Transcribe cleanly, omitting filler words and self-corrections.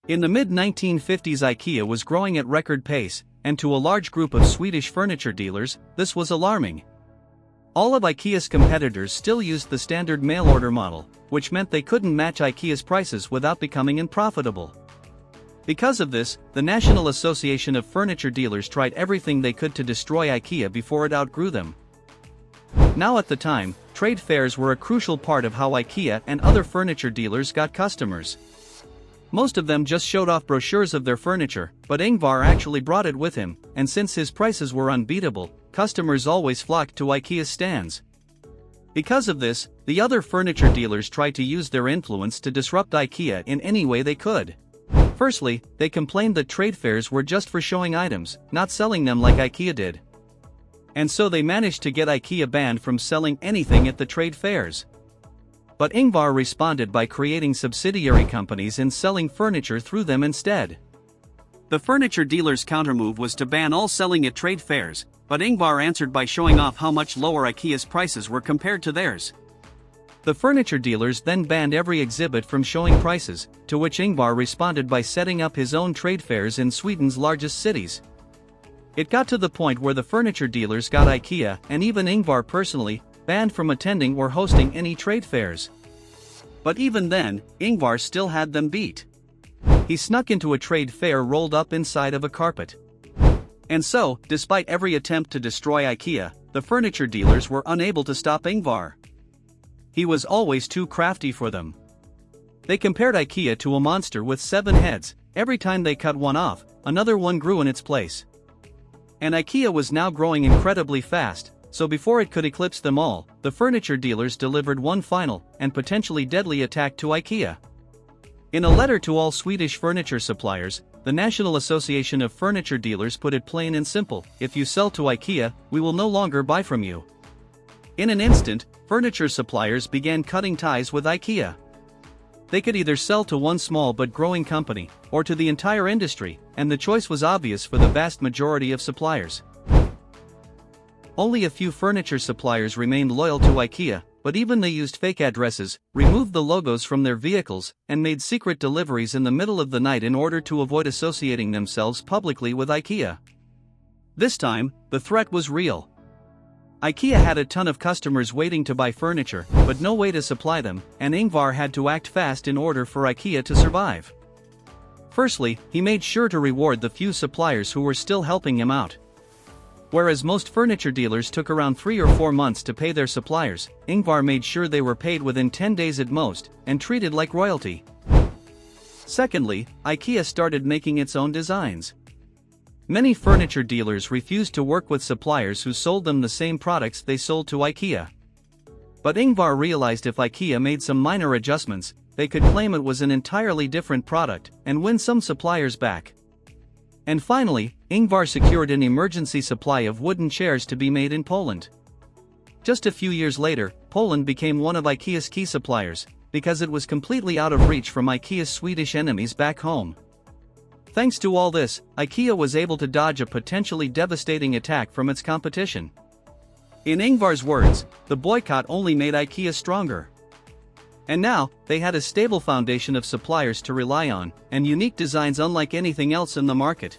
In the mid-1950s, IKEA was growing at record pace, and to a large group of Swedish furniture dealers, this was alarming. All of IKEA's competitors still used the standard mail-order model, which meant they couldn't match IKEA's prices without becoming unprofitable. Because of this, the National Association of Furniture Dealers tried everything they could to destroy IKEA before it outgrew them. Now at the time, trade fairs were a crucial part of how IKEA and other furniture dealers got customers. Most of them just showed off brochures of their furniture, but Ingvar actually brought it with him, and since his prices were unbeatable, customers always flocked to IKEA's stands. Because of this, the other furniture dealers tried to use their influence to disrupt IKEA in any way they could. Firstly, they complained that trade fairs were just for showing items, not selling them like IKEA did. And so they managed to get IKEA banned from selling anything at the trade fairs. But Ingvar responded by creating subsidiary companies and selling furniture through them instead. The furniture dealers' countermove was to ban all selling at trade fairs, but Ingvar answered by showing off how much lower IKEA's prices were compared to theirs. The furniture dealers then banned every exhibit from showing prices, to which Ingvar responded by setting up his own trade fairs in Sweden's largest cities. It got to the point where the furniture dealers got IKEA, and even Ingvar personally, banned from attending or hosting any trade fairs. But even then, Ingvar still had them beat. He snuck into a trade fair rolled up inside of a carpet. And so, despite every attempt to destroy IKEA, the furniture dealers were unable to stop Ingvar. He was always too crafty for them. They compared IKEA to a monster with 7 heads. Every time they cut one off, another one grew in its place. And IKEA was now growing incredibly fast, so before it could eclipse them all, the furniture dealers delivered one final, and potentially deadly attack to IKEA. In a letter to all Swedish furniture suppliers, the National Association of Furniture Dealers put it plain and simple: if you sell to IKEA, we will no longer buy from you. In an instant, furniture suppliers began cutting ties with IKEA. They could either sell to one small but growing company, or to the entire industry, and the choice was obvious for the vast majority of suppliers. Only a few furniture suppliers remained loyal to IKEA, but even they used fake addresses, removed the logos from their vehicles, and made secret deliveries in the middle of the night in order to avoid associating themselves publicly with IKEA. This time, the threat was real. IKEA had a ton of customers waiting to buy furniture, but no way to supply them, and Ingvar had to act fast in order for IKEA to survive. Firstly, he made sure to reward the few suppliers who were still helping him out. Whereas most furniture dealers took around 3 or 4 months to pay their suppliers, Ingvar made sure they were paid within 10 days at most, and treated like royalty. Secondly, IKEA started making its own designs. Many furniture dealers refused to work with suppliers who sold them the same products they sold to IKEA. But Ingvar realized if IKEA made some minor adjustments, they could claim it was an entirely different product, and win some suppliers back. And finally, Ingvar secured an emergency supply of wooden chairs to be made in Poland. Just a few years later, Poland became one of IKEA's key suppliers, because it was completely out of reach from IKEA's Swedish enemies back home. Thanks to all this, IKEA was able to dodge a potentially devastating attack from its competition. In Ingvar's words, the boycott only made IKEA stronger. And now, they had a stable foundation of suppliers to rely on, and unique designs unlike anything else in the market.